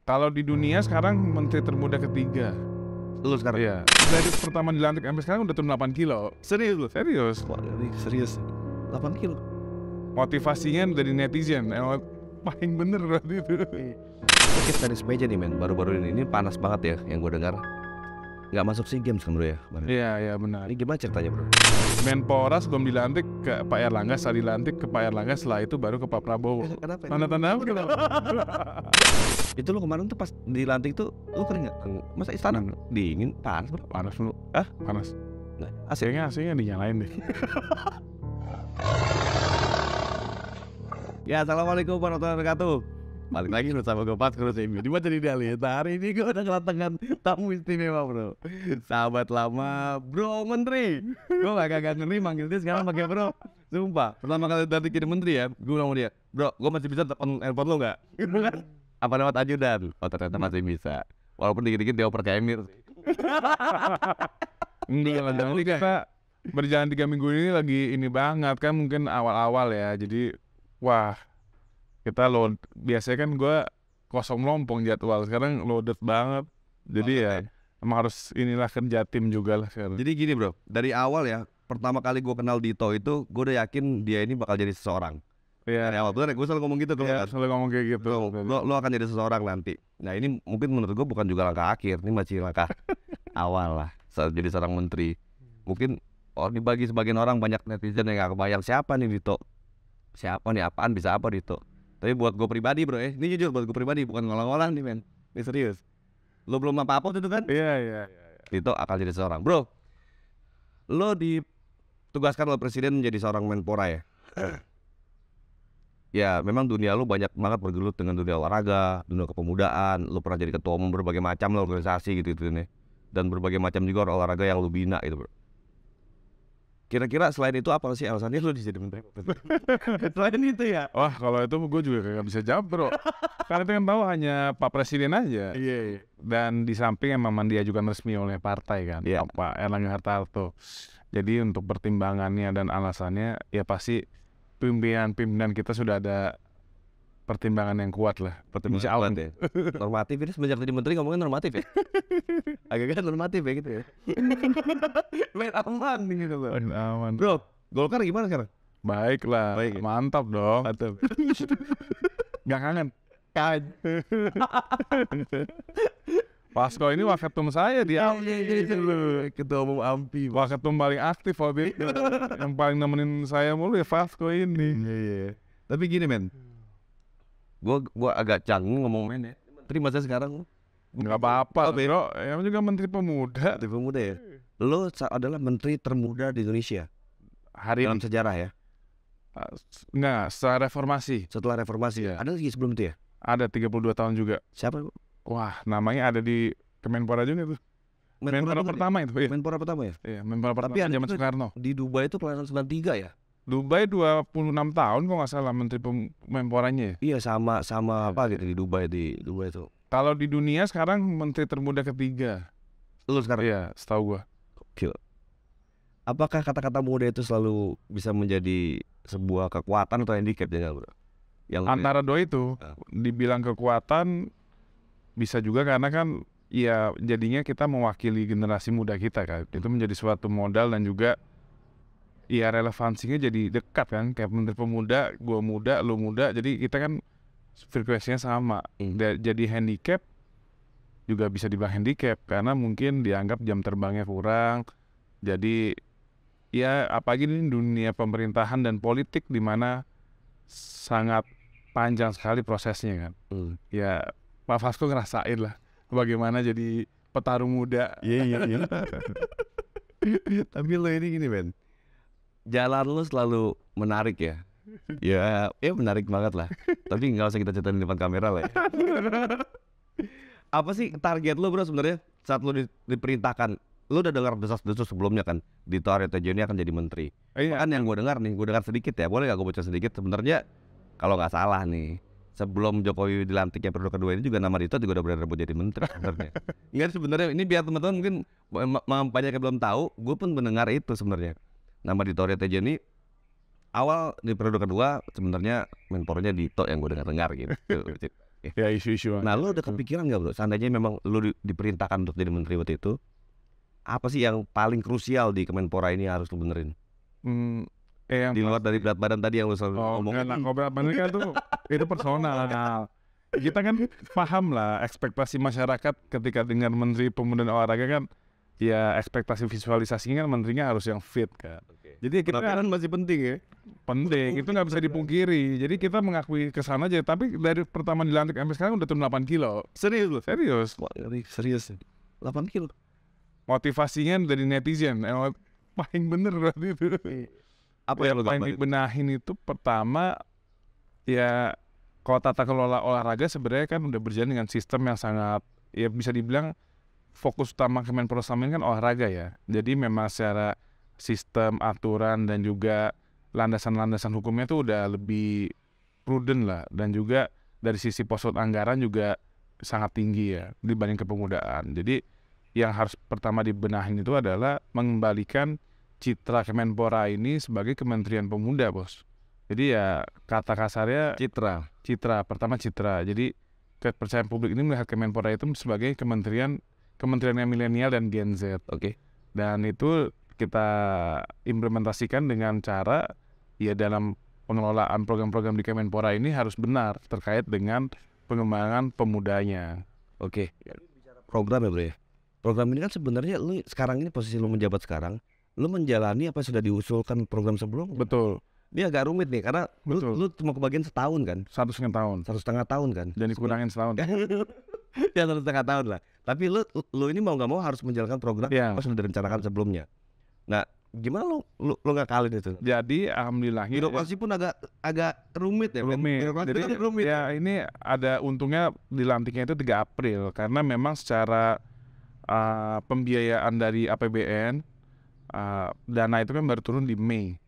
Kalau di dunia sekarang menteri termuda ketiga. Lu sekarang? Iya. Dari pertama dilantik sampai sekarang udah turun 8 kilo. Serius lu? Serius. Wah, ini serius. 8 kilo. Motivasinya dari netizen. Paling bener berarti itu. Kita tenis meja nih men, baru-baru ini panas banget ya yang gue dengar. Nggak masuk SEA Games kan bro ya? Iya benar. Ini gimana ceritanya bro? Menpora sebelum dilantik ke Pak Erlangga, setelah dilantik ke Pak Erlangga, setelah itu baru ke Pak Prabowo. Kenapa? Tanda-tanda apa kenapa? Itu lu kemarin tuh pas dilantik tuh lu keringat? Masa istana dingin? Panas bro? Panas dulu. Panas. Nah, AC-nya dinyalain deh. Ya, assalamualaikum warahmatullahi wabarakatuh. Balik lagi bersama gue Pasco Semi. Di Jadi Dali. Hari ini gue udah kedatangan tamu istimewa bro. Sahabat lama Bro Menteri. Gue gak ngeri manggil dia sekarang pakai bro. Sumpah, pertama kali tadi jadi menteri ya, gue bilang sama dia, bro, gue masih bisa telepon handphone lo gak? Apa lewat ajudan? Oh ternyata masih bisa. Walaupun dikit-dikit dia oper ke Emir sih. Enggak lah, kita berjalan 3 minggu ini lagi ini banget kan, mungkin awal-awal ya. Jadi wah, kita load. Biasanya kan gue kosong melompong jadwal, sekarang loaded banget. Jadi ya emang harus inilah kerja tim juga lah sekarang. Jadi gini bro, dari awal ya, pertama kali gue kenal Dito itu, gue udah yakin dia ini bakal jadi seseorang. Iya. Dari awal, bener ya, gue selalu ngomong gitu. Iya, selalu ngomong kayak gitu. Lo akan jadi seseorang nanti. Nah ini mungkin menurut gue bukan juga langkah akhir, ini masih langkah awal lah saat jadi seorang menteri. Mungkin dibagi sebagian orang, banyak netizen yang gak kebayang siapa nih Dito. Siapa nih, apaan, bisa apa Dito. Tapi buat gue pribadi bro ini jujur buat gue pribadi, bukan ngolang-ngolang nih men. Ini serius. Lo belum apa-apa itu kan? Iya. Dito akan jadi seorang. Bro, lo ditugaskan oleh presiden menjadi seorang Menpora ya. Ya memang dunia lu banyak banget bergelut dengan dunia olahraga, dunia kepemudaan. Lu pernah jadi ketua umum berbagai macam lah organisasi gitu nih. Dan berbagai macam juga olahraga yang lu bina gitu bro. Kira-kira selain itu apa sih alasannya lu jadi menteri? Selain itu ya? Wah kalau itu gue juga gak bisa jawab bro. Karena itu kan tahu hanya Pak Presiden aja. Iya. Dan di samping memang diajukan resmi oleh partai kan, Pak Erlangga Hartarto. Jadi untuk pertimbangannya dan alasannya ya pasti pimpinan kita sudah ada pertimbangan yang kuat lah. Pertimbangan kuat ya. Normatif ini semenjak jadi menteri ngomongin normatif ya. Agak-agak normatif ya gitu ya. Main aman gitu loh. Aman. Bro, Golkar gimana sekarang? Baik lah. Baik. Mantap dong. Mantap. Gak kangen? Pasco ini waketum saya dia. Ketua umum AMPI. Waketum paling aktif waktu itu. Yang paling nemenin saya mulu ya Pasco ini. Iya. Tapi gini men, gua agak canggung ngomong men ya. Menteri masa sekarang Gak apa-apa bro, yang juga menteri pemuda. Menteri pemuda ya. Lo adalah menteri termuda di Indonesia Hari dalam ini sejarah ya. Enggak, setelah reformasi. Setelah reformasi ya. Ada lagi sebelum itu ya? Ada 32 tahun juga. Siapa? Wah, namanya ada di Kemenpora juga tuh. Menpora pertama itu ya. Menpora pertama ya? Iya, Menpora pertama Tapi zaman Soekarno. Di Dubai itu kelahiran 93 ya? Dubai 26 tahun kok nggak salah menteri Menporanya ya. Iya sama apa gitu di Dubai itu. Kalau di dunia sekarang menteri termuda ketiga. Lu sekarang? Iya, setahu gua. Gokil. Apakah kata-kata muda itu selalu bisa menjadi sebuah kekuatan atau handicap ya bro? Yang antara dua itu dibilang kekuatan bisa juga karena kan ya jadinya kita mewakili generasi muda kita kan. Itu menjadi suatu modal dan juga ya relevansinya jadi dekat kan, kayak menteri pemuda, gua muda, lu muda, jadi kita kan frekuensinya sama. Jadi handicap juga bisa dibilang handicap karena mungkin dianggap jam terbangnya kurang. Jadi ya apalagi ini dunia pemerintahan dan politik di mana sangat panjang sekali prosesnya kan. Ya Pak Vasco ngerasain lah bagaimana jadi petarung muda. Iya. Tapi lo ini gini men, jalan lo selalu menarik ya. Ya menarik banget lah. Tapi nggak usah kita ceritain di depan kamera lah ya. Apa sih target lo bro sebenarnya saat lo diperintahkan? Lo udah dengar desas-desus sebelumnya kan Dito Aryo Tejo ini akan jadi menteri. Kan yang gue dengar sedikit ya, boleh gak gue baca sedikit? Sebenarnya kalau nggak salah nih, sebelum Jokowi dilantik yang periode kedua ini juga nama Dito juga udah beredar buat jadi menteri sebenarnya. Enggak sebenarnya ini biar teman-teman mungkin banyak yang belum tahu, gue pun mendengar itu sebenarnya. Nama Dito Aryo Tejo ini awal di periode kedua sebenarnya Menporanya Dito yang gue dengar gitu. Ya isu-isu. Nah lu udah kepikiran nggak bro, seandainya memang lu diperintahkan untuk jadi menteri waktu itu, apa sih yang paling krusial di Kemenpora ini harus lu benerin? Yang Di luar dari berat badan tadi yang lu selalu ngomong. enggak lah, berat badan kan itu personal. Kita kan paham lah ekspektasi masyarakat ketika dengar Menteri Pemuda dan Olahraga kan, ya ekspektasi visualisasinya kan menterinya harus yang fit kan. Jadi kita Penampilan masih penting ya. penting, itu nggak bisa dipungkiri. Jadi kita mengakui kesana aja. Tapi dari pertama dilantik sampai sekarang udah turun 8 kilo. Serius lu? Serius. Wah, serius. 8 kilo. Motivasinya dari netizen. Paling bener berarti itu. Apa yang lu paling gambarin? dibenahin itu pertama, ya kalau tata kelola olahraga sebenarnya kan udah berjalan dengan sistem yang sangat, ya bisa dibilang fokus utama Kemenpora selama ini kan olahraga ya. Jadi memang secara sistem, aturan dan juga landasan-landasan hukumnya tuh udah lebih prudent lah, dan juga dari sisi pos anggaran juga sangat tinggi ya dibanding kepemudaan. Jadi yang harus pertama dibenahin itu adalah mengembalikan citra Kemenpora ini sebagai Kementerian Pemuda, bos. Jadi ya kata kasarnya citra pertama citra. Jadi kepercayaan publik ini melihat Kemenpora itu sebagai kementerian yang milenial dan Gen Z. Oke. Dan itu kita implementasikan dengan cara ya dalam pengelolaan program-program di Kemenpora ini harus benar terkait dengan pengembangan pemudanya. Oke. Program ya bro ya. Program ini kan sebenarnya lu sekarang ini posisi lu menjabat sekarang, lu menjalani apa yang sudah diusulkan program sebelumnya. Betul. Ini agak rumit nih karena lu cuma kebagian setahun kan, 1,5 tahun. 1,5 tahun kan. Dan dikurangin setahun. Ya 1,5 tahun lah. Tapi lu ini mau nggak mau harus menjalankan program Ya. yang sudah direncanakan sebelumnya. Nah, gimana lu ngakalin itu? Jadi alhamdulillah Birokrasi pun agak rumit ya. rumit. Birokrasi Jadi kan rumit. ya ini ada untungnya dilantiknya itu 3 April karena memang secara pembiayaan dari APBN dana itu kan baru turun di Mei.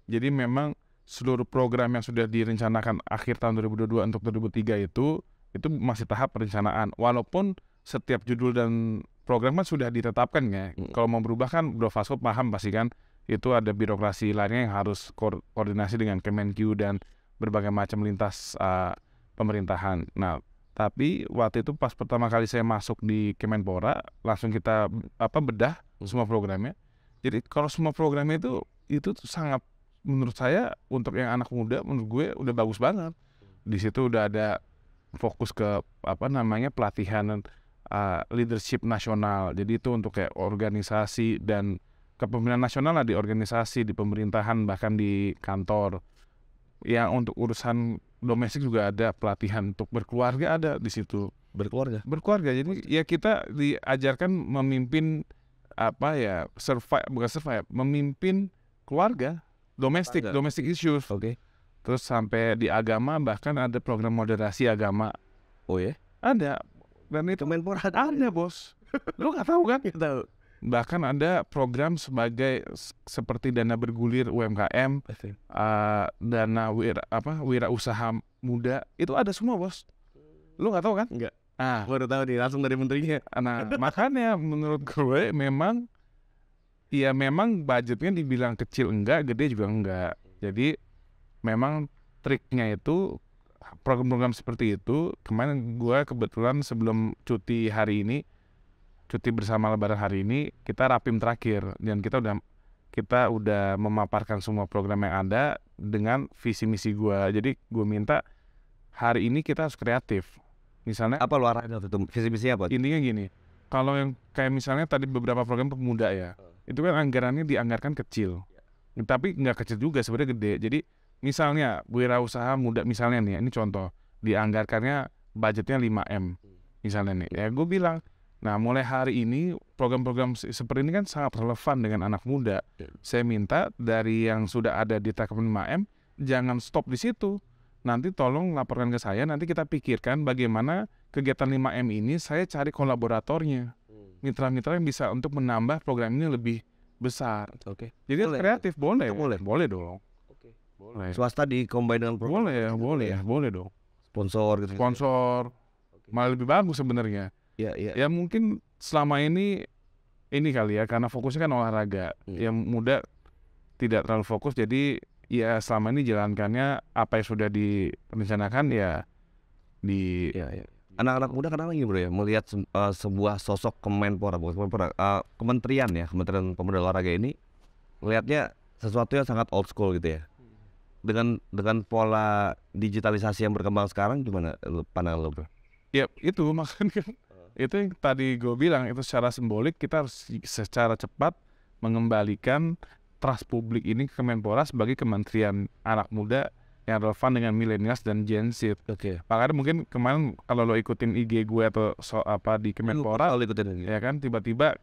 Jadi memang seluruh program yang sudah direncanakan akhir tahun 2022 untuk 2003 itu masih tahap perencanaan. Walaupun setiap judul dan program kan sudah ditetapkan ya. Kalau mau berubah kan Bro Fasko paham pasti kan itu ada birokrasi lainnya yang harus koordinasi dengan Kemenkyu dan berbagai macam lintas pemerintahan. Nah, tapi waktu itu pas pertama kali saya masuk di Kemenpora langsung kita bedah semua programnya. Jadi kalau semua programnya itu sangat, menurut saya untuk yang anak muda, menurut gue udah bagus banget. Di situ udah ada fokus ke pelatihan leadership nasional. Jadi itu untuk kayak organisasi dan kepemimpinan nasional lah, di organisasi, di pemerintahan, bahkan di kantor. Yang untuk urusan domestik juga ada pelatihan untuk berkeluarga, ada di situ. Berkeluarga. Jadi ya kita diajarkan memimpin memimpin keluarga, domestic issues. Oke. Terus sampai di agama bahkan ada program moderasi agama. Oh ya? Ada. Dan itu Kemenpora ada, bos. Lu nggak tahu kan? Nggak tahu. Bahkan ada program seperti dana bergulir UMKM, dana wira usaha muda, itu ada semua, bos. Lu nggak tahu kan? Enggak. Baru tahu nih langsung dari menterinya. Nah, makanya menurut gue memang budgetnya dibilang kecil enggak, gede juga enggak. Jadi memang triknya itu program-program seperti itu. Kemarin gue kebetulan sebelum cuti bersama Lebaran hari ini, kita rapim terakhir dan kita udah memaparkan semua program yang ada dengan visi misi gue. Jadi gue minta hari ini kita harus kreatif. Misalnya apa lu arahin waktu itu? Visi misinya apa? Intinya gini, kalau yang kayak misalnya tadi beberapa program pemuda ya, itu kan anggarannya dianggarkan kecil, tapi nggak kecil juga, sebenarnya gede. Jadi misalnya wirausaha muda misalnya nih, ini contoh, dianggarkannya budgetnya 5M misalnya nih, ya gue bilang, nah mulai hari ini program-program seperti ini kan sangat relevan dengan anak muda. Saya minta dari yang sudah ada di TKM 5M jangan stop di situ. Nanti tolong laporkan ke saya, nanti kita pikirkan bagaimana kegiatan 5M ini saya cari kolaboratornya, mitra-mitra yang bisa untuk menambah program ini lebih besar. Oke. Jadi boleh. kreatif, boleh dong. Oke. Boleh. Swasta dikombin dengan program. Boleh dong. Sponsor gitu. Malah lebih bagus sebenarnya. Iya. Ya mungkin selama ini kali ya, karena fokusnya kan olahraga. Yang muda tidak terlalu fokus, jadi ya selama ini jalankannya apa yang sudah direncanakan ya di Anak-anak muda kadang gini bro ya, melihat sebuah sosok Kemenpora, bukan Kemenpora, kementerian ya, Kementerian Pemuda dan Olahraga ini, melihatnya sesuatu yang sangat old school gitu ya. Dengan pola digitalisasi yang berkembang sekarang, gimana pandangan lo bro? Ya itu makanya itu yang tadi gue bilang, itu secara simbolik kita harus secara cepat mengembalikan trust publik ini ke Kemenpora sebagai kementerian anak muda yang relevan dengan millennials dan Gen Z. Makanya mungkin kemarin kalau lo ikutin IG gue atau di Kemenpora, ya kan, tiba-tiba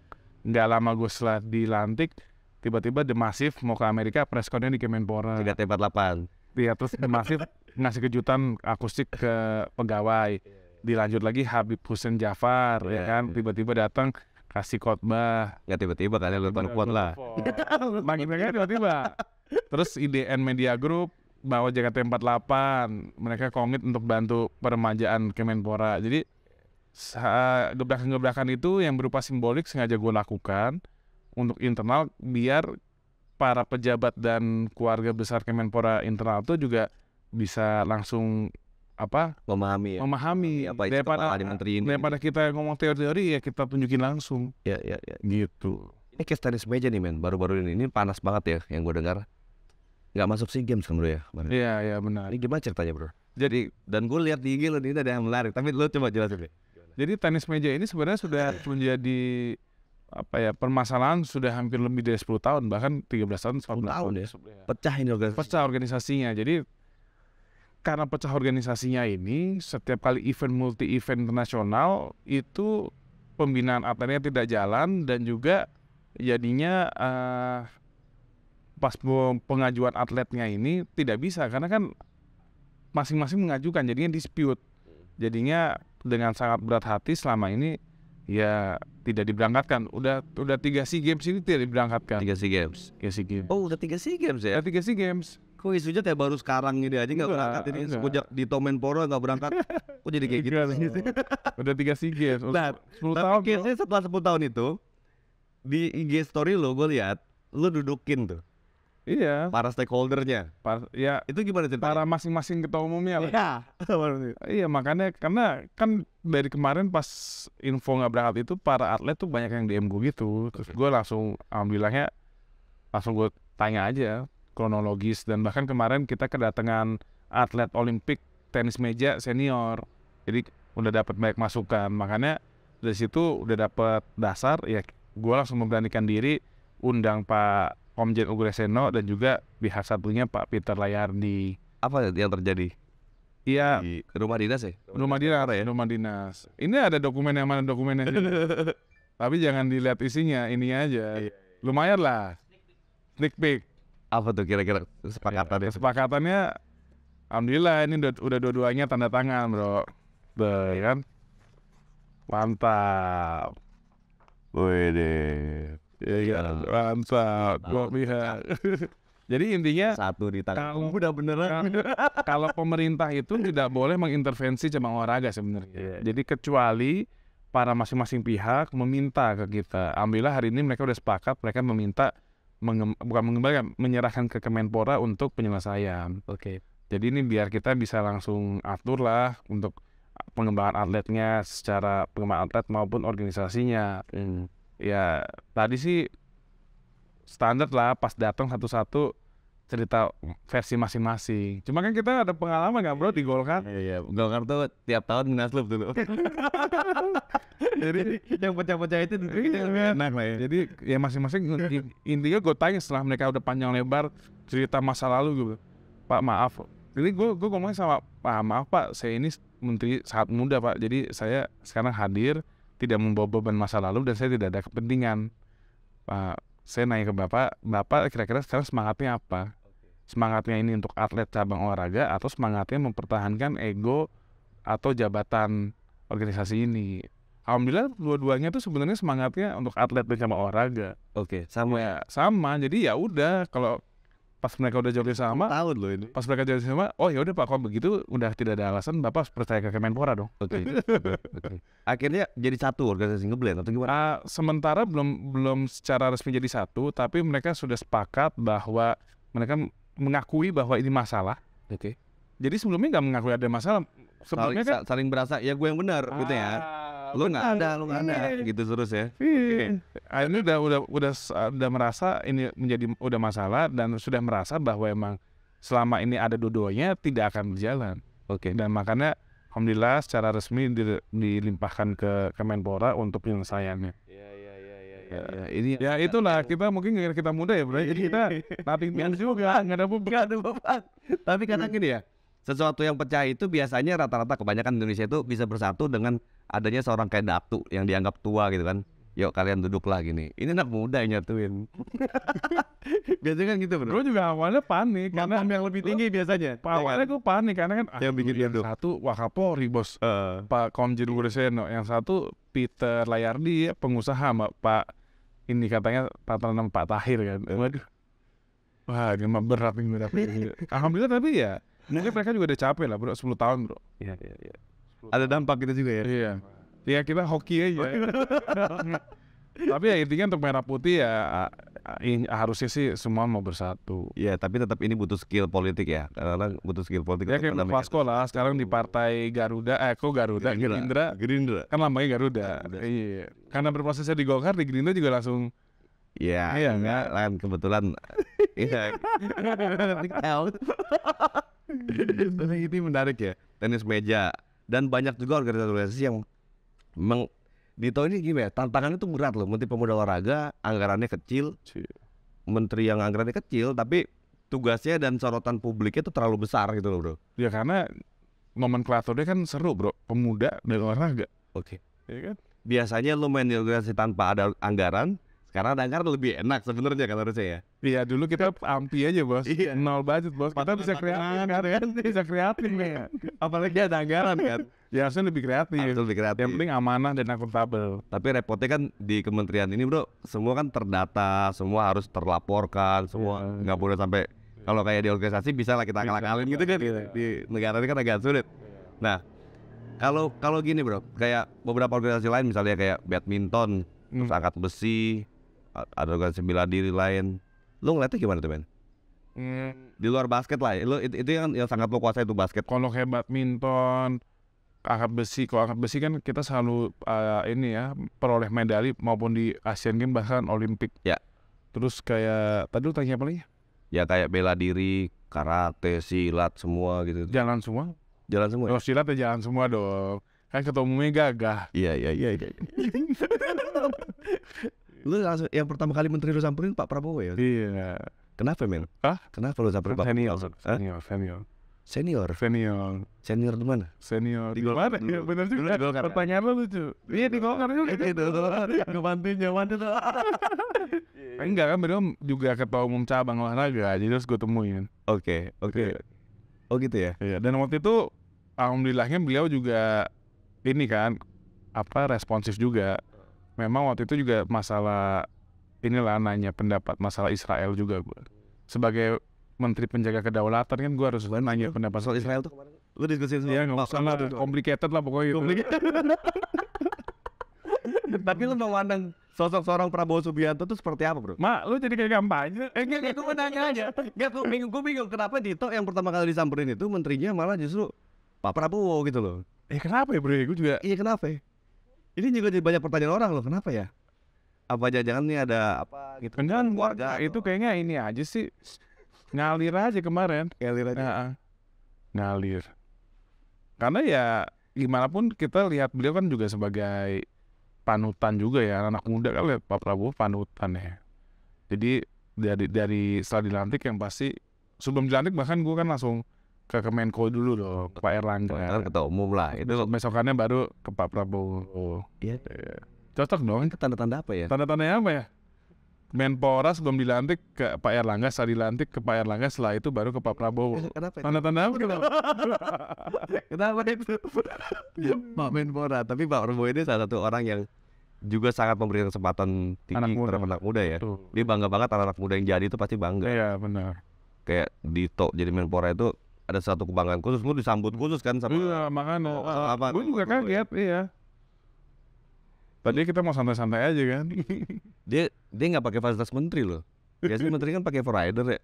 nggak lama gue setelah dilantik, tiba-tiba The Massive mau ke Amerika, pressconnya di Kemenpora. 3T48. Iya, terus The Massive ngasih kejutan akustik ke pegawai. Dilanjut lagi Habib Hussein Jafar, ya kan, tiba-tiba datang kasih khotbah. Ya tiba-tiba kan ya, lu kuat lah. Makin tiba-tiba. Terus IDN Media Group bawa JKT48, mereka komit untuk bantu peremajaan Kemenpora. Jadi gebrakan-gebrakan itu yang berupa simbolik sengaja gue lakukan untuk internal, biar para pejabat dan keluarga besar Kemenpora internal itu juga bisa langsung memahami apa itu daripada kita ngomong teori-teori, ya kita tunjukin langsung. Ya. Gitu. Ini case tenis meja nih men, baru-baru ini panas banget ya yang gue dengar. Nggak masuk SEA Games kan bro ya? Iya benar. Ini gimana ceritanya bro? Jadi, dan gue lihat di IG lo ini ada yang menarik, tapi lo coba jelasin deh. Jadi tenis meja ini sebenarnya sudah menjadi permasalahan sudah hampir lebih dari 10 tahun, bahkan 13 tahun, 14 tahun ya. Pecah ini organisasi. Pecah organisasinya. Jadi karena pecah organisasinya ini, setiap kali multi event internasional itu pembinaan atletnya tidak jalan, dan juga jadinya pas pengajuan atletnya ini tidak bisa, karena kan masing-masing mengajukan, jadinya dispute. Jadinya dengan sangat berat hati selama ini ya tidak diberangkatkan. Udah 3 SEA Games ini tidak diberangkatkan. 3 SEA Games. Oh, udah 3 SEA Games ya? 3 SEA Games. Kok isunya kayak baru sekarang ini aja nggak berangkat ini? Sejak di Kemenpora nggak berangkat. Kok jadi kayak gitu? Udah 3 SEA Games. Nah, 10 tahun. Tapi setelah 10 tahun itu di IG story lo gue lihat lo dudukin tuh. Iya. Para stakeholdernya. Ya. Itu gimana ceritanya? Para masing-masing ketua umumnya. Iya. Iya, makanya karena kan dari kemarin pas info nggak berangkat itu, para atlet tuh banyak yang DM gue gitu. Terus gue alhamdulillahnya langsung gue tanya aja kronologis, dan bahkan kemarin kita kedatangan atlet Olimpik tenis meja senior. Jadi udah dapat banyak masukan. Makanya dari situ udah dapat dasar, ya gue langsung memberanikan diri undang Pak Komjen Ugreseno dan juga pihak satunya Pak Peter Layardi. Apa yang terjadi? Iya. Di rumah dinas ya? Rumah dinas. Ini ada dokumen yang mana dokumennya. Tapi jangan dilihat isinya, ini aja. Lumayan lah. Sneak peek. Apa tuh kira-kira kesepakatannya? Kesepakatannya, alhamdulillah ini udah dua-duanya tanda tangan bro. Ya kan? Mantap. Wede. Ya, mantap. Gua pihak. Jadi intinya satu di tangan. Kalau udah beneran. Kalau pemerintah itu tidak boleh mengintervensi cabang olahraga sebenarnya. Jadi kecuali para masing-masing pihak meminta ke kita. Alhamdulillah hari ini mereka udah sepakat, mereka meminta menyerahkan ke Kemenpora untuk penyelesaian. Jadi ini biar kita bisa langsung atur lah untuk pengembangan atletnya, secara pengembangan atlet maupun organisasinya. Ya tadi sih standar lah, pas datang satu-satu cerita versi masing-masing. Cuma kan kita ada pengalaman nggak bro di Golkar? Iya, Golkar tuh tiap tahun munaslup dulu. Jadi yang pecah-pecah itu enak lah ya. Jadi ya masing-masing intinya gue tanya setelah mereka udah panjang lebar cerita masa lalu gitu. Pak maaf. Jadi gue ngomongnya sama Pak, maaf Pak, saya ini menteri sangat muda Pak. Jadi saya sekarang hadir tidak membawa beban masa lalu dan saya tidak ada kepentingan. Pak, saya nanya ke Bapak kira-kira sekarang semangatnya apa? Semangatnya ini untuk atlet cabang olahraga atau semangatnya mempertahankan ego atau jabatan organisasi ini? Alhamdulillah dua-duanya tuh sebenarnya semangatnya untuk atlet dan cabang olahraga. Sama ya, sama. Jadi ya udah, kalau pas mereka udah jawabnya sama, tahun loh ini. Pas mereka jawabnya sama, oh ya udah Pak, kalau begitu udah tidak ada alasan Bapak harus percaya ke Kemenpora dong. Akhirnya jadi satu organisasi ngeblend atau gimana? Sementara belum secara resmi jadi satu, tapi mereka sudah sepakat bahwa mereka mengakui bahwa ini masalah. Jadi sebelumnya nggak mengakui ada masalah, sebelumnya kan saling berasa ya gue yang benar gitu ya. Lu nggak ada gitu terus ya. Ini udah merasa ini udah masalah dan sudah merasa bahwa emang selama ini ada dua-duanya tidak akan berjalan. Dan makanya alhamdulillah secara resmi dilimpahkan ke Kemenpora untuk penyelesaiannya. Ini Ya itulah, kita mungkin kita muda ya bro, jadi kita nothing juga, nggak ada beban. Tapi kadang gini ya, sesuatu yang pecah itu biasanya rata-rata kebanyakan Indonesia itu bisa bersatu dengan adanya seorang kayak Datu yang dianggap tua gitu kan. Yuk kalian duduklah gini. Ini anak muda yang nyatuin. Biasanya kan gitu bro. Gue juga awalnya panik karena yang lebih tinggi biasanya. Awalnya gue panik karena kan yang bikin yang satu Wakapolri bos, Pak Komjen Gureseno, yang satu Peter Layardi pengusaha Pak ini katanya patronan Pak Tahir kan. Waduh. Wah, ini mah berat nih. Alhamdulillah tapi ya mungkin mereka juga udah capek lah bro, 10 tahun bro. Iya. Ada dampak gitu juga ya. Iya. Ya kita hoki aja. Tapi ya intinya untuk merah putih ya harusnya sih semua mau bersatu. Iya, tapi tetap ini butuh skill politik ya. Karena butuh skill politik. Ya kayak Vasco lah sekarang di partai Garuda, kok Garuda? Gerindra. Kan lambangnya Garuda. Iya. Karena berprosesnya di Golkar, di Gerindra juga langsung. Iya enggak kan kebetulan. Iya. Ini menarik ya. Tenis meja dan banyak juga organisasi yang memang Dito ini gimana ya, tantangannya itu berat loh. Menteri Pemuda Olahraga anggarannya kecil, menteri yang anggarannya kecil tapi tugasnya dan sorotan publiknya itu terlalu besar gitu loh bro. Ya karena nomenklaturnya kan seru bro, pemuda dan olahraga. Ya kan? Biasanya lu main di organisasi tanpa ada anggaran, sekarang ada anggaran lebih enak sebenarnya kan harusnya ya. Iya dulu kita ampi aja bos, nol budget bos, kita bisa kreatif kan, bisa kreatif nih. Apalagi ada anggaran kan. Ya harusnya lebih kreatif. Yang penting amanah dan akuntabel. Tapi repotnya kan di kementerian ini bro, semua kan terdata, semua harus terlaporkan, semua nggak boleh sampai kalau kayak di organisasi bisa lah kita akal-akalin gitu kan. Di negara ini kan agak sulit. Nah, kalau gini bro, kayak beberapa organisasi lain misalnya kayak badminton, terus angkat besi, ada organisasi bela diri lain. Lu ngeliatnya gimana tuh men? Di luar basket lah, itu yang sangat lo kuasai itu basket. Kalau kayak badminton, angkat besi kan kita selalu ini ya peroleh medali maupun di Asian Games bahkan Olimpik. Ya. Terus kayak tadi lu tanya apa lagi? Ya kayak bela diri, karate, silat semua gitu. Jalan semua? Jalan semua. Kalau silat ya jalan semua dong. Kan ketua umumnya gagah. Iya. Lu langsung yang pertama kali menteri lu samperin Pak Prabowo ya? Iya. Kenapa men? Kenapa lu samperin Pak Senior. Senior di mana? Senior di mana? Ya benar juga. Pertanyaan lu lucu. Iya di Golkar juga. Itu ngebantuin jawaban itu. Enggak kan beliau juga ketua umum cabang olahraga, jadi harus gue temuin. Oke. Oh gitu ya? Iya. Dan waktu itu alhamdulillahnya beliau juga ini kan responsif juga. Memang waktu itu juga masalah inilah nanya pendapat masalah Israel juga gue. Sebagai Menteri Penjaga Kedaulatan kan gue harus nanya pendapat soal Israel tuh kemarin. Lu diskusi ya nggak usah lah, complicated lah pokoknya. Tapi lu memandang sosok seorang Prabowo Subianto tuh seperti apa bro? Mak, lu jadi kayak kampanye. Enggak, gue nanya aja. Gue bingung kenapa Dito yang pertama kali disamperin itu menterinya malah justru Pak Prabowo gitu loh. Kenapa ya bro? Gue juga. Iya kenapa? Ini juga jadi banyak pertanyaan orang loh. Kenapa ya? Apa jangan nih ada apa gitu? Kan warga itu kayaknya ini aja sih. Ngalir aja kemarin. Ngalir. Karena ya gimana pun kita lihat beliau kan juga sebagai panutan juga ya, anak muda kan lihat Pak Prabowo panutan ya. Jadi dari setelah dilantik yang pasti sebelum dilantik bahkan gue kan langsung ke Kemenko dulu dong, ke Pak Erlangga. Kan ketua umum lah. Itu besokannya baru ke Pak Prabowo. Iya. Cocok dong. Itu tanda-tanda apa ya? Tanda-tandanya apa ya? Menpora sebelum dilantik ke Pak Erlangga, setelah dilantik ke Pak Erlangga, setelah itu baru ke Pak Prabowo. Kenapa? Tanda-tanda apa gitu? Kenapa itu? Pak Menpora, tapi Pak Prabowo ini salah satu orang yang juga sangat memberikan kesempatan tinggi terhadap anak muda ya. Dia bangga banget anak muda yang jadi itu pasti bangga. Iya benar. Kayak Dito jadi Menpora itu ada satu kebanggaan khusus, lu disambut khusus kan sama. Iya makanya. Gue juga kaget, iya. Tadi kita mau santai-santai aja kan. Dia nggak pakai fasilitas menteri loh. Biasanya menteri kan pakai rider ya.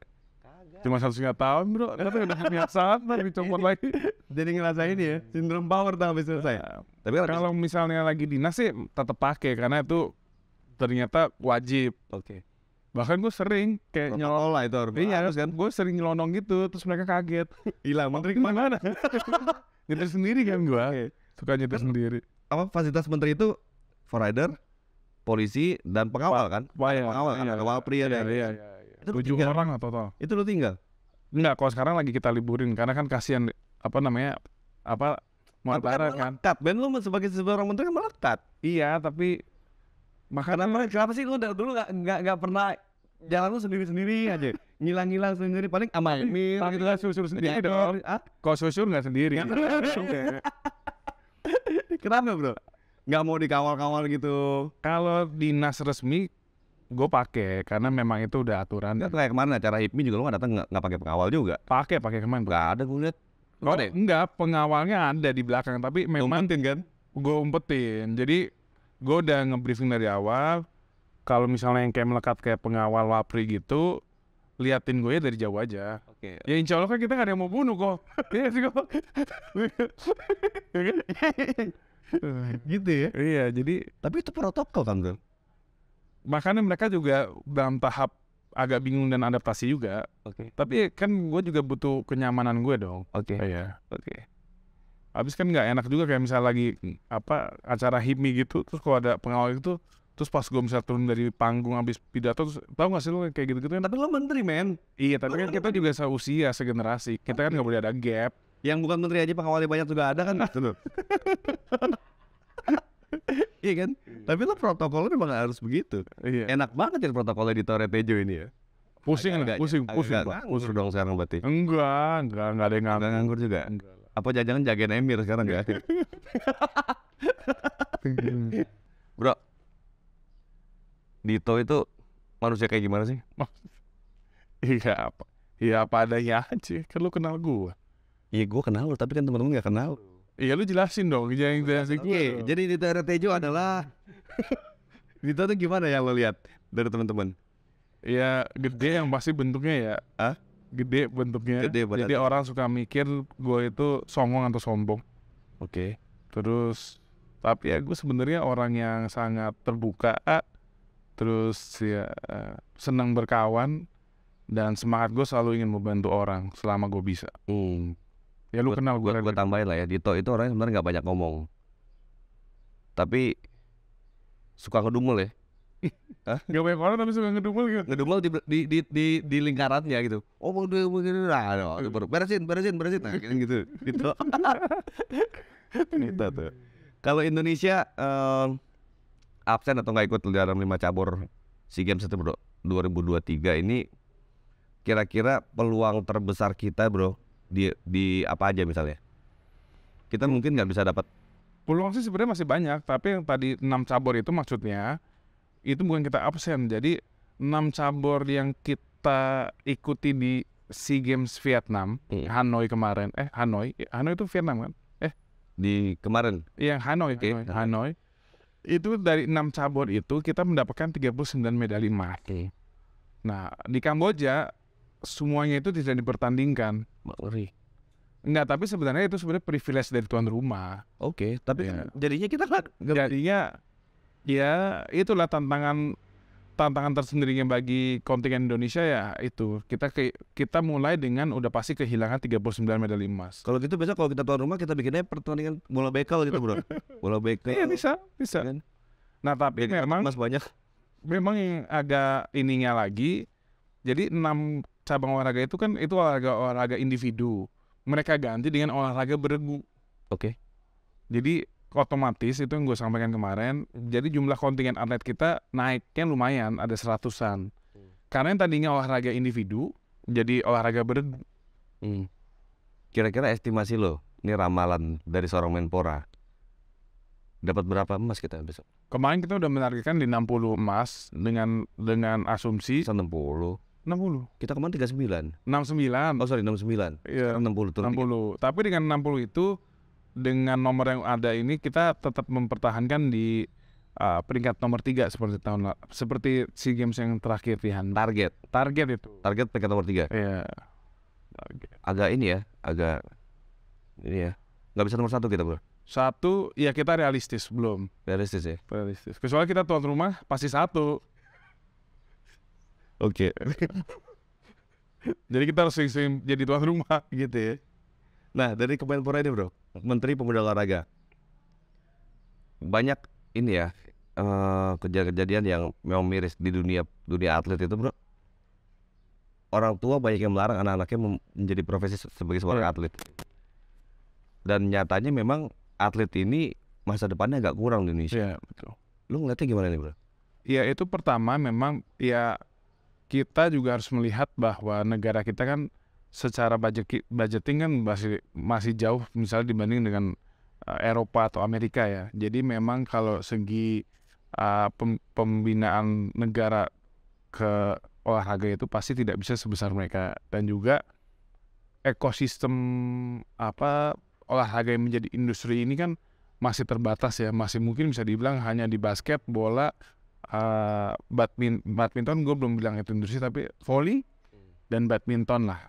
Cuma 1,5 tahun bro, tapi udah kebiasaan dicopot lagi. Jadi ngerasain ya, sindrom power tuh habis selesai. Tapi kalau misalnya lagi dinas sih tetap pakai karena itu ternyata wajib. Oke. Bahkan gue sering kayak nyolong lah itu harus. Iya kan, gue sering nyelonong gitu, terus mereka kaget. Hilang, menteri kemana? Nyetir sendiri kan gue, suka nyetir sendiri. Apa fasilitas menteri itu rider, polisi dan pengawal kan? Pengawal kan, pengawal pria dan. Iya. 7 orang atau total. Itu lu tinggal? Enggak, kalau sekarang lagi kita liburin karena kan kasihan mau lebaran kan. Melekat, Ben lu sebagai seorang menteri kan melekat. Iya, tapi makanan kenapa sih lu dulu nggak pernah jalan lu sendiri aja, ngilang sendiri paling sama Emil gitu kan, susur sendiri dong. Kalau susur nggak sendiri. Kenapa bro? Nggak mau dikawal-kawal gitu? Kalau dinas resmi gue pakai karena memang itu udah aturan. Kayak kemana acara HIPMI juga lu nggak datang nggak pakai pengawal juga? Pakai kemana? Nggak ada gue lihat. Enggak, pengawalnya ada di belakang tapi memang kan? Gue umpetin. Jadi gue udah nge-briefing dari awal. Kalau misalnya yang kayak melekat kayak pengawal Wapri gitu, liatin gue ya dari jauh aja. Oke. Ya insya Allah kan kita gak ada yang mau bunuh kok. Iya sih kok. Gitu ya? Iya, jadi tapi itu protokol kan bro? Makanya mereka juga dalam tahap agak bingung dan adaptasi juga. Oke. Tapi kan gue juga butuh kenyamanan gue dong. Oke. Iya. Oke. Habis kan nggak enak juga kayak misal lagi acara HIPMI gitu, terus kalau ada pengawal itu, terus pas gue misal turun dari panggung habis pidato, terus tau gak sih lo kayak gitu-gitu kan? Tapi lo menteri men. Iya, tapi kan kita juga seusia, segenerasi. Kita kan nggak boleh ada gap. Yang bukan menteri aja pengawalnya banyak juga ada kan? Iya kan? Tapi lo protokolnya memang harus begitu. Iya. Enak banget ya protokolnya di Torre Tejo ini ya. Pusing pusing nganggur dong sekarang berarti. Enggak ada yang nganggur juga. Enggak. Apa jangan jagain Emir sekarang ya? Bro, Dito itu manusia kayak gimana sih? Iya apa adanya aja. Kan lu kenal gue. Iya gue kenal lu, tapi kan temen-temen gak kenal. Iya lu jelasin dong. Jelasin gue. Jadi Dito Tejo adalah Dito tuh gimana yang lo lihat dari teman-teman? Ya gede yang pasti bentuknya ya. Gede bentuknya. Jadi orang suka mikir gue itu songong atau sombong. Oke. Terus tapi ya gue sebenarnya orang yang sangat terbuka. Terus ya senang berkawan dan semangat gue selalu ingin membantu orang selama gue bisa. Ya lu kenal gue. Gue tambahin lah ya, Dito itu orang yang sebenarnya nggak banyak ngomong, tapi suka ngedumel ya. Gak banyak orang tapi suka ngedumel gitu. Ngedumel di lingkarannya gitu. Oh mau begini lah, beresin, nah gitu. Gitu. Itu tuh. Kalau Indonesia absen atau nggak ikut dalam 5 cabur SEA Games itu bro 2023 ini, kira-kira peluang terbesar kita bro di apa aja misalnya? Kita mungkin nggak bisa dapat. Peluang sih sebenarnya masih banyak, tapi yang tadi 6 cabur itu maksudnya itu bukan kita absen. Jadi 6 cabur yang kita ikuti di SEA Games Vietnam, Hanoi kemarin. Hanoi itu Vietnam kan? Di kemarin? Yang Hanoi, Hanoi. Itu dari 6 cabur itu kita mendapatkan 39 medali emas. Nah, di Kamboja semuanya itu tidak dipertandingkan. Enggak, tapi sebenarnya itu privilege dari tuan rumah. Oke, tapi ya. Jadinya kita jadinya ya itulah tantangan tersendirinya bagi kontingen Indonesia ya itu. Kita mulai dengan udah pasti kehilangan 39 medali emas. Kalau gitu besok kalau kita tuan rumah kita bikinnya pertandingan bola bekel gitu bro. Bola bekel. Iya bisa. Kan? Nah tapi memang emas banyak. Memang yang agak ininya lagi. Jadi 6 cabang olahraga itu kan itu olahraga individu. Mereka ganti dengan olahraga beregu. Oke. Jadi otomatis itu yang gue sampaikan kemarin. Jadi jumlah kontingen atlet kita naiknya lumayan, ada 100-an. Karena yang tadinya olahraga individu jadi olahraga beregu. Kira-kira estimasi lo, ini ramalan dari seorang Menpora, dapat berapa emas kita besok? Kemarin kita udah menargetkan di 60 emas dengan asumsi 60. Kita kemarin 69. 69. Oh sorry 69. Iya. 60 turun. 60. Tapi dengan 60 itu dengan nomor yang ada ini kita tetap mempertahankan di peringkat nomor 3 seperti SEA Games yang terakhir di Target itu. Target peringkat nomor 3. Iya. agak ini ya, nggak bisa nomor satu kita bro. Satu, ya kita realistis belum. Realistis ya. Realistis. Kecuali kita tuan rumah pasti satu. Oke. Jadi kita harus sering jadi tuan rumah gitu ya. Nah dari Kemenpora ini bro, Menteri Pemuda Olahraga, banyak ini ya kejadian yang memang miris di dunia atlet itu bro. Orang tua banyak yang melarang anak-anaknya menjadi profesi sebagai seorang atlet. Dan nyatanya memang atlet ini masa depannya agak kurang di Indonesia. Iya betul. Lu ngeliatnya gimana nih bro? Ya itu pertama memang ya kita juga harus melihat bahwa negara kita kan secara budgeting kan masih jauh misalnya dibanding dengan Eropa atau Amerika ya. Jadi memang kalau segi pembinaan negara ke olahraga itu pasti tidak bisa sebesar mereka, dan juga ekosistem olahraga yang menjadi industri ini kan masih terbatas ya, masih mungkin bisa dibilang hanya di basket, bola, badminton gue belum bilang itu industri, tapi volley dan badminton lah.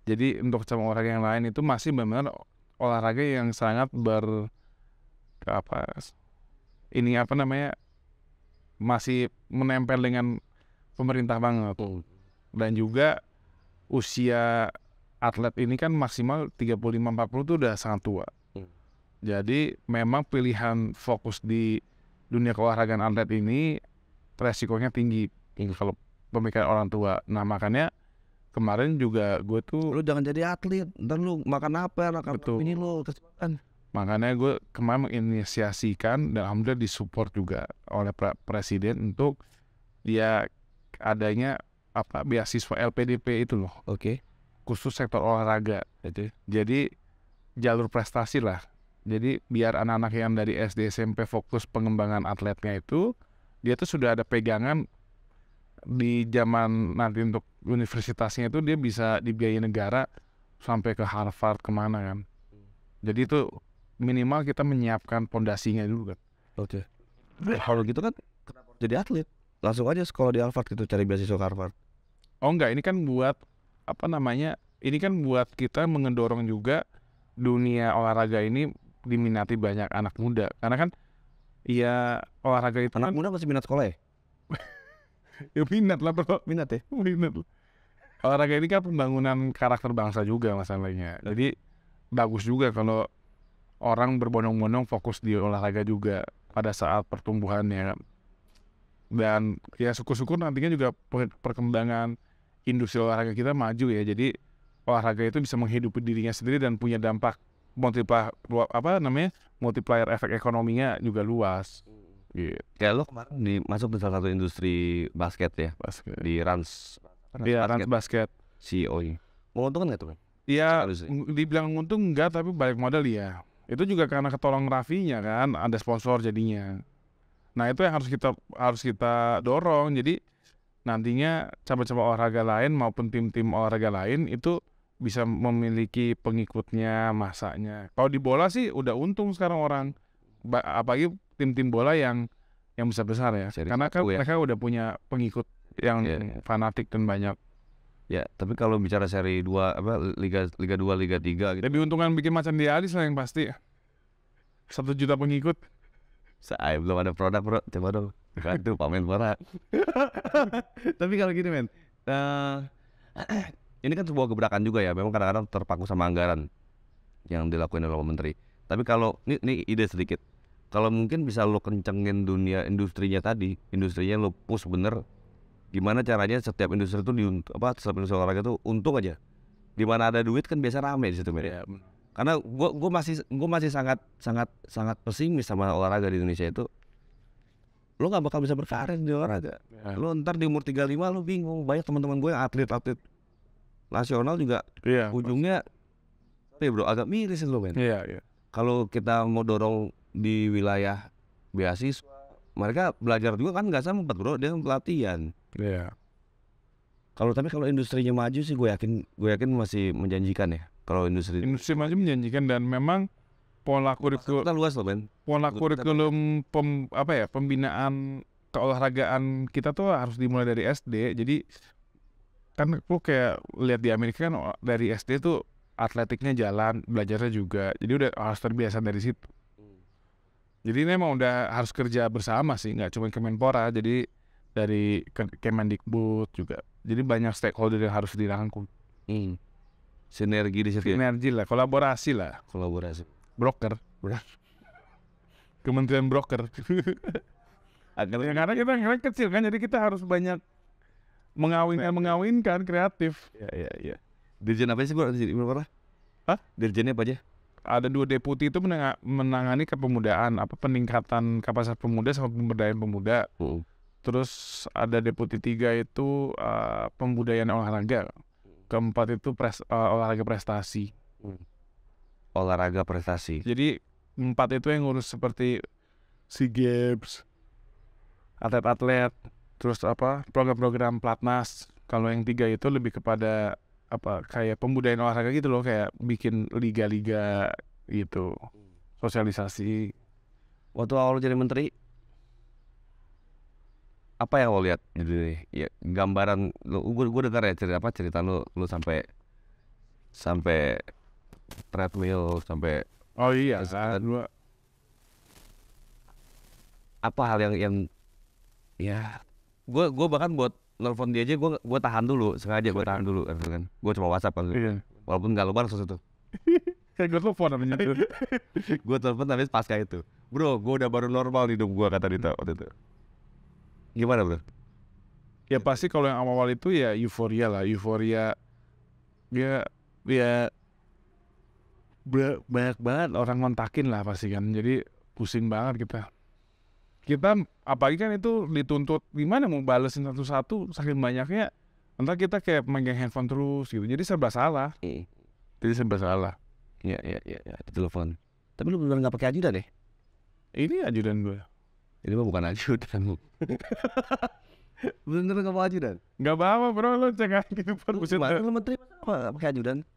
Jadi untuk cabang olahraga yang lain itu masih benar olahraga yang sangat masih menempel dengan pemerintah banget. Dan juga usia atlet ini kan maksimal 35-40 itu udah sangat tua. Jadi memang pilihan fokus di dunia keolahragaan atlet ini resikonya tinggi kalau pemikiran orang tua. Nah makanya kemarin juga gue tuh, lu jangan jadi atlet, ntar lu makan apa ini lu kesempatan. Makanya gue kemarin menginisiasikan dan alhamdulillah disupport juga oleh presiden untuk dia adanya beasiswa LPDP itu loh. Oke. Khusus sektor olahraga. Jadi jalur prestasi lah. Jadi biar anak-anak yang dari SD SMP fokus pengembangan atletnya itu, dia tuh sudah ada pegangan di zaman nanti untuk universitasnya itu dia bisa dibiayai negara sampai ke Harvard kemana kan. Jadi itu minimal kita menyiapkan pondasinya dulu kan. Oke. Kalau gitu kan kenapa jadi atlet? Langsung aja sekolah di Harvard gitu, cari beasiswa ke Harvard. Oh enggak, ini kan buat ini kan buat kita mengedorong juga dunia olahraga ini diminati banyak anak muda. Karena kan ya olahraga itu anak muda masih minat sekolah ya? Ya minat lah bro. Minat ya? Minat. Olahraga ini kan pembangunan karakter bangsa juga masalahnya. Jadi bagus juga kalau orang berbondong-bondong fokus di olahraga juga pada saat pertumbuhannya. Dan ya syukur-syukur nantinya juga perkembangan industri olahraga kita maju ya. Jadi olahraga itu bisa menghidupi dirinya sendiri dan punya dampak multiplier efek ekonominya juga luas. Gitu. Kayak lo kemarin masuk di salah satu industri basket ya, di Rans. Iya, Rans Basket. CEO-nya. Menguntungkan nggak tuh kan? Iya, dibilang untung enggak, tapi balik modal ya. Itu juga karena ketolong Raffinya kan, ada sponsor jadinya. Nah itu yang harus kita dorong. Jadi nantinya cabang-cabang olahraga lain maupun tim-tim olahraga lain itu bisa memiliki pengikutnya, masanya. Kalau di bola sih udah untung sekarang orang, apalagi tim-tim bola yang besar-besar ya. Karena kan mereka udah punya pengikut yang fanatik dan banyak. Ya, tapi kalau bicara seri 2 Liga 2, Liga 3 gitu. Lebih untungan bikin macam di Alis lah yang pasti. 1 juta pengikut. Saya belum ada produk bro, coba dong. Itu Pak Menpora. Tapi kalau gini men, ini kan sebuah gebrakan juga ya. Memang kadang-kadang terpaku sama anggaran yang dilakukan oleh Menteri. Tapi kalau ini ide sedikit, kalau mungkin bisa lo kencengin dunia industrinya lo push bener. Gimana caranya setiap industri itu setiap industri olahraga itu untung aja. Di mana ada duit kan biasa rame di situ men. Ya. Karena gue masih sangat pesimis sama olahraga di Indonesia itu. Lo nggak bakal bisa berkarir di olahraga. Ya. Lo ntar di umur 35 lo bingung. Banyak teman-teman gue yang atlet nasional juga ujungnya bro agak miris lo men. Iya. Kalau kita mau dorong di wilayah beasiswa, mereka belajar juga kan nggak sempat bro, dia pelatihan. Iya. Kalau industrinya maju sih gue yakin masih menjanjikan ya. Kalau industri maju menjanjikan, dan memang pola kurikulum luas loh men. Pola kurikulum pembinaan keolahragaan kita tuh harus dimulai dari SD. Jadi kan lu kayak lihat di Amerika kan dari SD tuh atletiknya jalan, belajarnya juga. Jadi udah harus terbiasa dari situ. Jadi ini emang udah harus kerja bersama sih, nggak cuma Kemenpora. Jadi dari Kemendikbud juga. Jadi banyak stakeholder yang harus dirangkul. Sinergi di situ ya? Sinergi lah, kolaborasi lah. Kolaborasi. Broker. Kementerian broker. Karena kita kecil kan, jadi kita harus banyak mengawinkan kreatif. Iya. Dirjen apa sih gua di Kemenpora? Hah? Dirjennya apa aja? Ada 2 deputi itu menangani kepemudaan, peningkatan kapasitas pemuda sama pemberdayaan pemuda. Terus ada deputi 3 itu pembudayaan olahraga. Keempat itu olahraga prestasi. Olahraga prestasi. Jadi 4 itu yang ngurus seperti SEA Games, atlet-atlet, terus program-program platnas. Kalau yang 3 itu lebih kepada kayak pembudayaan olahraga gitu loh, kayak bikin liga-liga gitu, sosialisasi. Waktu awal jadi menteri, apa yang lo lihat? Jadi ya gambaran lu, gue dengar ya cerita lu sampai treadmill sampai. Oh iya, dua. Apa hal yang ya gue bahkan buat nelfon dia aja gue tahan dulu, sengaja gue tahan dulu kan. Gue cuma WhatsApp kan. Iya. Walaupun nggak lebar itu. Kayak gue telepon namanya tuh. Gue telepon tapi pasca itu. Bro, gue udah baru normal hidup gue, kata Dita waktu itu. Gimana bro? Ya pasti kalau yang awal itu ya euforia lah, ya banyak banget orang ngontakin lah pasti kan, jadi pusing banget kita apalagi kan itu dituntut gimana mau balesin satu-satu saking banyaknya, entah kita kayak megang handphone terus gitu, jadi serba salah. Iya, telepon. Tapi lu beneran nggak pakai ajudan deh? Ini ajudan gue. Ini mah bukan ajudan. Bener nggak mau ajudan? Nggak bawa bro, lo cek aja gitu. Lu menteri masa pakai ajudan?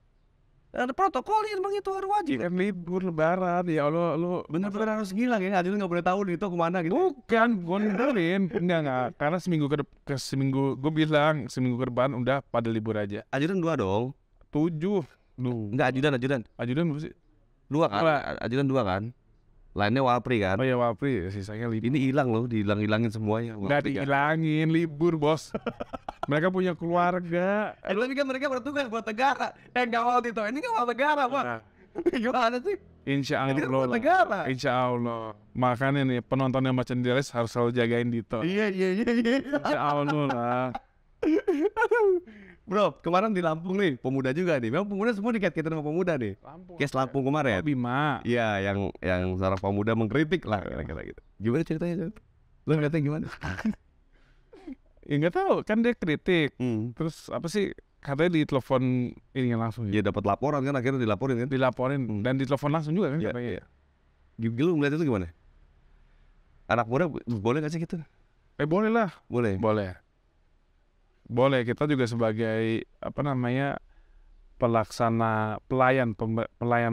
Ada protokolnya emang itu harus wajib. Kan libur lebaran ya Allah, lo Bener-bener harus gila ya, ajudan nggak boleh tahu nih itu kemana gitu. Bukan, gue ninggalin. Enggak, karena seminggu gue bilang seminggu ke depan udah pada libur aja. Ajudan 2 dong. 7. Enggak, ajudan Berapa sih? 2 kan? Ajudan 2 kan? Lainnya Wapri kan? Oh ya Wapri, sisanya libur. Ini hilang loh, dihilang-hilangin semuanya. Nggak dihilangin, libur bos. Mereka punya keluarga. Tapi kan mereka bertugas buat negara. Ngawal itu, ini ngawal negara Pak. Gimana sih? Insya Allah buat negara. Insya Allah. Makanya nih penonton yang macam Diales harus selalu jagain Dito. Iya. Insya Allah lah. Bro, kemarin di Lampung nih, pemuda juga nih. Memang pemuda semua dikait-kaitan sama pemuda nih. Kes Lampung kemarin. Bima. Iya, yang seorang pemuda mengkritik lah kira-kira gitu. Gimana ceritanya? Lo ngeliatnya gimana? Ya nggak tahu, kan dia kritik. Terus apa sih? Katanya ditelepon ini langsung. Ya dapat laporan kan, akhirnya dilaporin kan? Dilaporin dan ditelepon langsung juga kan? Iya. Lu ngeliat itu gimana? Anak muda boleh nggak sih gitu? Boleh lah. Boleh, kita juga sebagai pelayan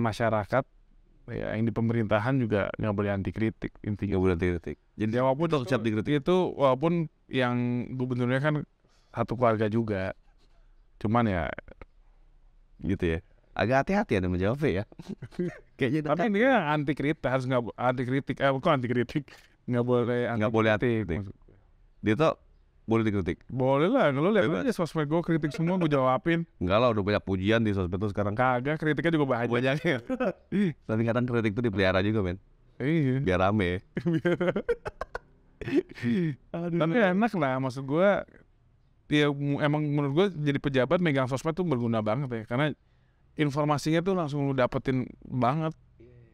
masyarakat ya, yang di pemerintahan juga nggak boleh anti kritik intinya. Nggak boleh anti kritik. Jadi walaupun itu siap dikritik. Itu walaupun yang gubernurnya kan satu keluarga juga, cuman ya gitu ya. Agak hati-hati ada menjawabnya ya. Kayaknya. Tapi ini kan anti kritik, harus nggak anti kritik. Bukan anti kritik, nggak boleh anti kritik. Dia tuh boleh dikritik? Boleh lah, kalau lihat aja sosmed gue kritik semua gue jawabin. Enggak lah, udah banyak pujian di sosmed tuh sekarang. Kagak, kritiknya juga banyak. Tapi kadang kritik tuh dipelihara juga men. Iya. Biar rame. Tapi enak lah, maksud gue. Ya emang menurut gue jadi pejabat megang sosmed tuh berguna banget ya, karena informasinya tuh langsung lu dapetin banget.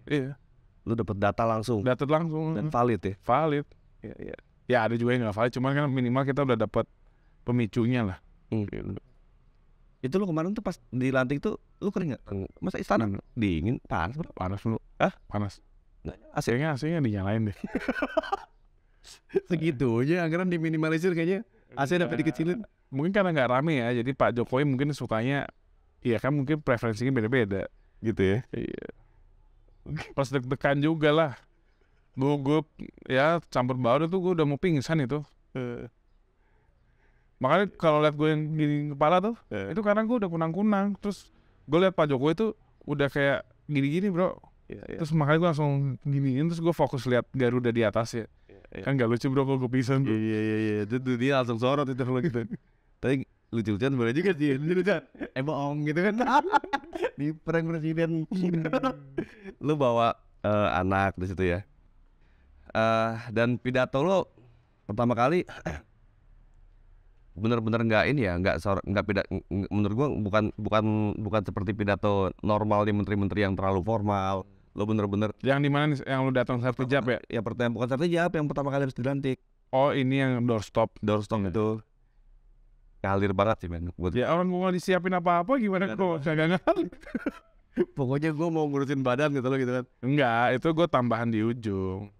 Iya. Lu dapet data langsung. Dan valid ya. Valid. Iya. Ya ada juga yang nggak valid, cuman kan minimal kita udah dapat pemicunya lah. Itu lu kemarin tuh pas dilantik tuh lu kering nggak? Masa istana dingin, panas bro? Panas lu. Panas. AC-nya dinyalain deh. Segitunya anggaran diminimalisir kayaknya. AC dapat dikecilin. Mungkin karena nggak rame ya, jadi Pak Jokowi mungkin sukanya, iya kan mungkin preferensinya beda-beda. Gitu ya. Iya. Pas deg-degan juga lah. Gue ya campur baur tuh gue udah mau pingsan itu. Makanya kalau lihat gue yang gini kepala tuh, itu karena gue udah kunang-kunang. Terus gue lihat Pak Jokowi tuh udah kayak gini-gini bro. Terus makanya gue langsung giniin, terus gue fokus lihat Garuda di atas ya. Kan gak lucu bro kalau gue pisan. Iya. Itu dia langsung sorot itu kalau gitu. Tapi lucu-lucuan boleh juga sih. Lucu-lucuan. Bohong gitu kan. Di prank presiden. Lu bawa anak di situ ya. Dan pidato lo pertama kali bener-bener menurut gua bukan seperti pidato normal di menteri-menteri yang terlalu formal. Lo bener-bener yang di mana nih yang lu datang sertijab ya? Ya pertama bukan sertijab, yang pertama kali harus dilantik. Oh ini yang doorstop Itu ngalir banget sih men. Ya orang gua nggak disiapin apa-apa gimana kok kagak ngalir. Pokoknya gua mau ngurusin badan gitu kan. Enggak, itu gua tambahan di ujung.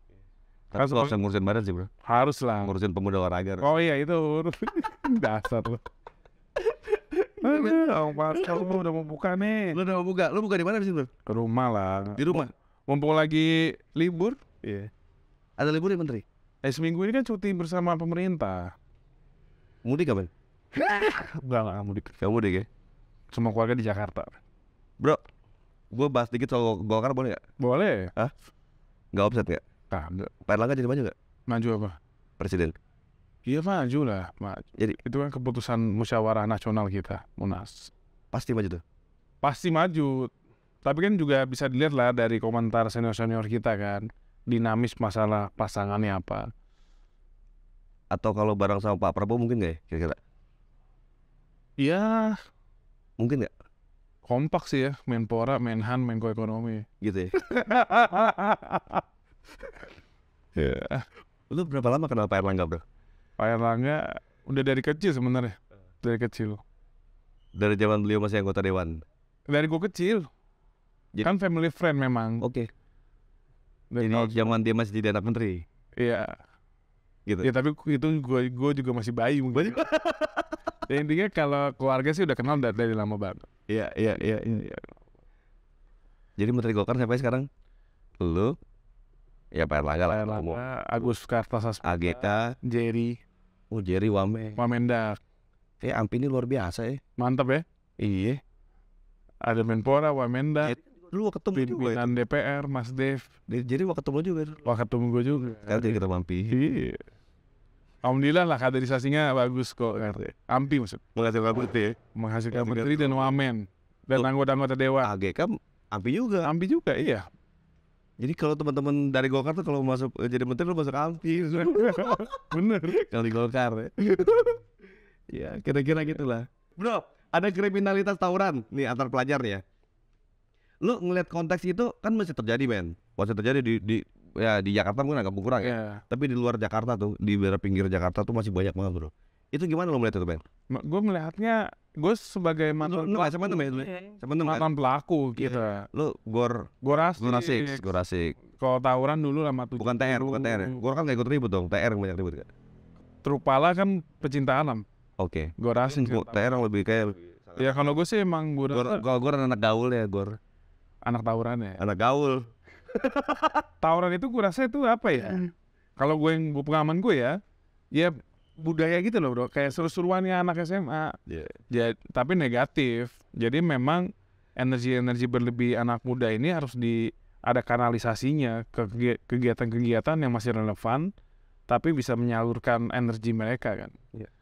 Kan lo harus ngurusin badan sih bro. Harus lah. Ngurusin pemuda olahraga. Oh iya itu dasar lo. Lu udah mau buka nih. Lu udah mau buka? Lu buka di mana sih bro? Ke rumah lah. Di rumah? Mumpung lagi libur. Iya. Ada libur ya menteri? Seminggu ini kan cuti bersama pemerintah. Mudik kapan? Enggak mudik. Gak mudik ya? Semua keluarga di Jakarta. Bro, gue bahas dikit soal Golkar boleh gak? Boleh. Hah? Gak offset gak? Kagak. Pak Erlangga jadi maju gak? Maju apa? Presiden. Iya maju lah. Jadi itu kan keputusan musyawarah nasional kita, Munas. pasti maju tuh? Pasti maju. Tapi kan juga bisa dilihat lah dari komentar senior-senior kita kan, dinamis masalah pasangannya apa. Atau kalau bareng sama Pak Prabowo mungkin gak ya kira-kira? Iya. Mungkin gak? Kompak sih ya, Menpora, Menhan, Menko Ekonomi. Gitu ya? Ya. Lu berapa lama kenal Pak Erlangga bro? Pak Erlangga udah dari kecil sebenarnya. Dari kecil. Dari zaman beliau masih anggota dewan? Dari gue kecil. Kan family friend memang. Oke. Jadi zaman dia masih jadi anak menteri? Iya. Gitu? Ya tapi itu gue juga masih bayi mungkin. Ya, intinya kalau keluarga sih udah kenal dari lama banget. Iya. Jadi menteri Golkar siapa sekarang? Lu? Ya Pak Erlangga lah. Agus Kartasasmita, AGK, Jerry. Oh Jerry Wamendak. Ampi ini luar biasa ya. Mantap ya. Iya. Ada Menpora, Wamendak. Lu ketemu juga pimpinan DPR, Mas Dev. Jadi ketemu juga. Ketemu gue juga. Sekarang jadi ketemu Ampi. Iya. Alhamdulillah lah kaderisasinya bagus kok. Ampi maksud. Menghasilkan menteri ya? Menghasilkan menteri dan wamen. Dan anggota-anggota dewan. AGK Ampi juga. Ampi juga iya. Jadi kalau teman-teman dari Golkar tuh kalau masuk jadi menteri lu masuk Ampi. Bener. Kalau di Golkar ya. Ya kira-kira gitulah. Bro, ada kriminalitas tawuran nih antar pelajar nih ya. Lu ngeliat konteks itu kan masih terjadi men. Masih terjadi di Jakarta mungkin agak berkurang ya. Tapi di luar Jakarta tuh, di daerah pinggir Jakarta tuh masih banyak banget bro. Itu gimana lo melihat itu men? Gue melihatnya, gue sebagai mantan pelaku gitu. Lu gor asik. Kalau tawuran dulu sama tuh. Bukan TR. Gor kan gak ikut ribut dong. TR banyak ribut kan. Trupala kan pecinta alam. Oke. Gor asik. TR yang lebih kayak. Ya kalau gue sih emang gue Gor anak gaul ya Gor. Anak tawuran ya. Anak gaul. Tawuran itu gue rasa itu apa ya? Kalau gue yang pengalaman gue ya budaya gitu loh bro, kayak seru-seruannya anak SMA. Ya, tapi negatif. Jadi memang energi berlebih anak muda ini harus ada kanalisasinya ke kegiatan-kegiatan yang masih relevan, tapi bisa menyalurkan energi mereka kan.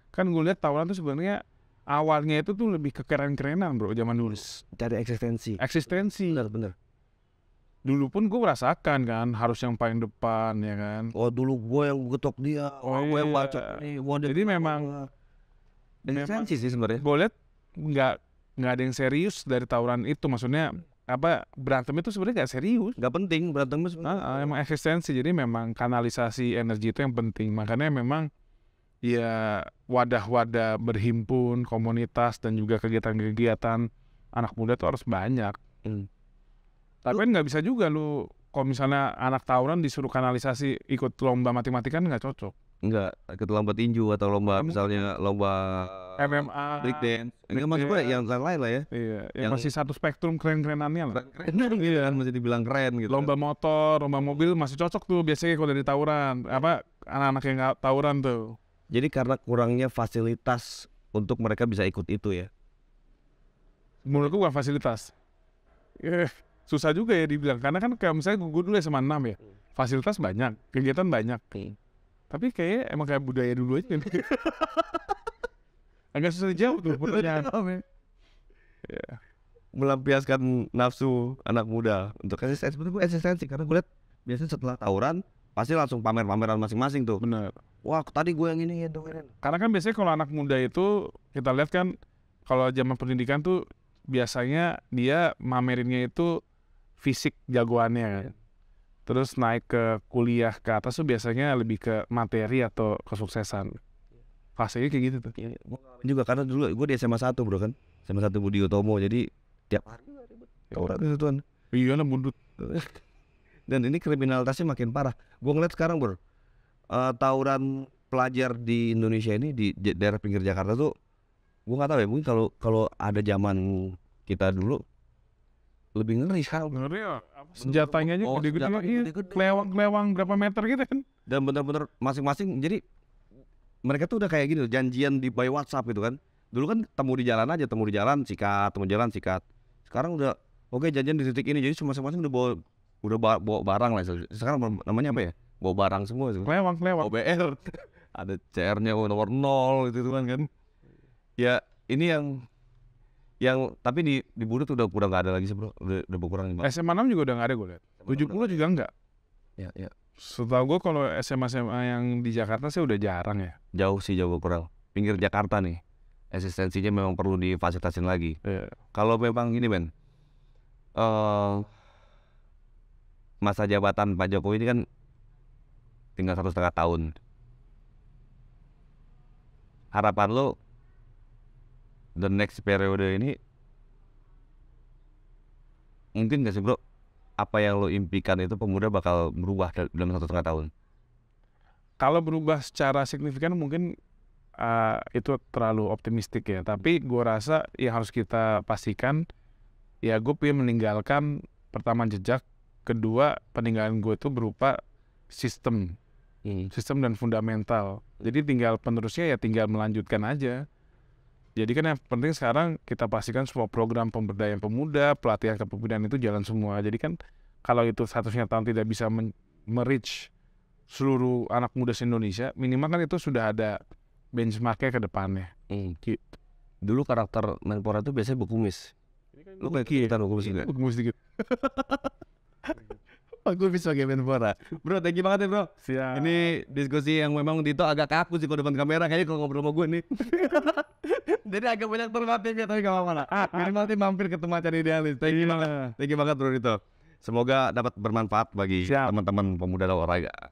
Kan gue lihat tawuran tuh sebenarnya awalnya itu tuh lebih ke keren-kerenan bro, zaman dulu. Cari eksistensi. Bener. Dulu pun gue merasakan kan harus yang paling depan ya kan. Oh dulu gue yang getok dia, gue yang baca nih. Jadi memang eksistensi sih sebenarnya. Gue lihat nggak ada yang serius dari tawuran itu. Maksudnya apa, berantem itu sebenarnya nggak serius. Nggak penting berantem itu. Emang eksistensi. Jadi memang kanalisasi energi itu yang penting. Makanya memang ya wadah-wadah berhimpun, komunitas dan juga kegiatan-kegiatan anak muda itu harus banyak. Tapi kan nggak bisa juga lu kalau misalnya anak tawuran disuruh kanalisasi ikut lomba matematika kan nggak cocok. Enggak, ikut lomba tinju atau lomba misalnya lomba MMA, breakdance. Ini kan maksud gue yang lain lah ya. Iya, yang masih satu spektrum keren-kerenannya lah. Keren gitu kan, masih dibilang keren gitu. Lomba motor, lomba mobil masih cocok tuh biasanya kalau dari tawuran. Apa anak-anak yang nggak tawuran tuh. Jadi karena kurangnya fasilitas untuk mereka bisa ikut itu ya. Menurutku bukan fasilitas. Susah juga ya dibilang, karena kan kayak misalnya gue dulu SMA 6 ya, fasilitas banyak, kegiatan banyak, tapi kayaknya emang kayak budaya dulu aja kan. Agak susah dijawab tuh pertanyaan. Ya. Melampiaskan nafsu anak muda untuk eksistensi. Gue eksistensi karena gue lihat biasanya setelah tawuran pasti langsung pamer-pameran masing-masing tuh. Bener. Wah tadi gue yang ini ya dong. Karena kan biasanya kalau anak muda itu kita lihat kan, kalau zaman pendidikan tuh biasanya dia mamerinnya itu fisik jagoannya kan. Terus naik ke kuliah ke atas tuh biasanya lebih ke materi atau kesuksesan. Fasenya kayak gitu tuh. Juga karena dulu gue di SMA 1 bro kan, SMA 1 Budi Utomo, jadi tiap hari tawuran itu tuan. Iya lah bundut. Dan ini kriminalitasnya makin parah. Gue ngeliat sekarang bro, tawuran pelajar di Indonesia ini di daerah pinggir Jakarta tuh, gue nggak tahu ya, mungkin kalau ada zaman kita dulu lebih ngeri sekarang. Ngeri ya, senjatanya aja gede-gede, kelewang berapa meter gitu kan. Dan bener-bener masing-masing, jadi mereka tuh udah kayak gini, janjian di by WhatsApp gitu kan. Dulu kan temu di jalan aja, temu di jalan sikat, temu jalan sikat. Sekarang udah oke, janjian di titik ini, jadi masing-masing udah bawa barang lah. Sekarang namanya apa ya? Bawa barang semua. Kelewang. OBR. Ada CR-nya nomor 0 gitu kan. Ya ini yang tapi di Budut udah nggak ada lagi sih bro, udah berkurang. SMA 6 juga udah nggak ada gue lihat. 70 juga enggak. Ya. Setahu gue kalau SMA yang di Jakarta sih udah jarang ya. Jauh kurang. Pinggir Jakarta nih, eksistensinya memang perlu difasilitasin lagi. Kalau memang ini men, masa jabatan Pak Jokowi ini kan tinggal 1,5 tahun. Harapan lo the next periode ini mungkin gak sih bro, apa yang lo impikan itu pemuda bakal berubah dalam 1,5 tahun? Kalau berubah secara signifikan mungkin itu terlalu optimistik ya. Tapi gue rasa yang harus kita pastikan, ya gue pengen meninggalkan pertama jejak, kedua peninggalan gue itu berupa sistem dan fundamental. Jadi tinggal penerusnya ya tinggal melanjutkan aja. Jadi kan yang penting sekarang kita pastikan semua program pemberdayaan pemuda, pelatihan kepemudaan itu jalan semua. Jadi kan kalau itu 1,5 tahun tidak bisa merich seluruh anak muda se-Indonesia, minimal kan itu sudah ada benchmarknya ke depannya. Gitu. Dulu karakter Menpora itu biasanya berkumis. Lu kayak kita berkumis juga? Berkumis dikit. Aku bisa sebagai Menpora. Bro, thank you banget ya bro. Siap. Ini diskusi yang memang Dito agak kaku sih kalau depan kamera. Kayaknya kalau ngobrol sama gue nih. Jadi agak banyak terlatih ya, tapi gak apa-apa lah. Minimal nanti mampir ketemu acara idealis. Thank you banget. Thank you banget bro Dito. Semoga dapat bermanfaat bagi teman-teman pemuda olahraga.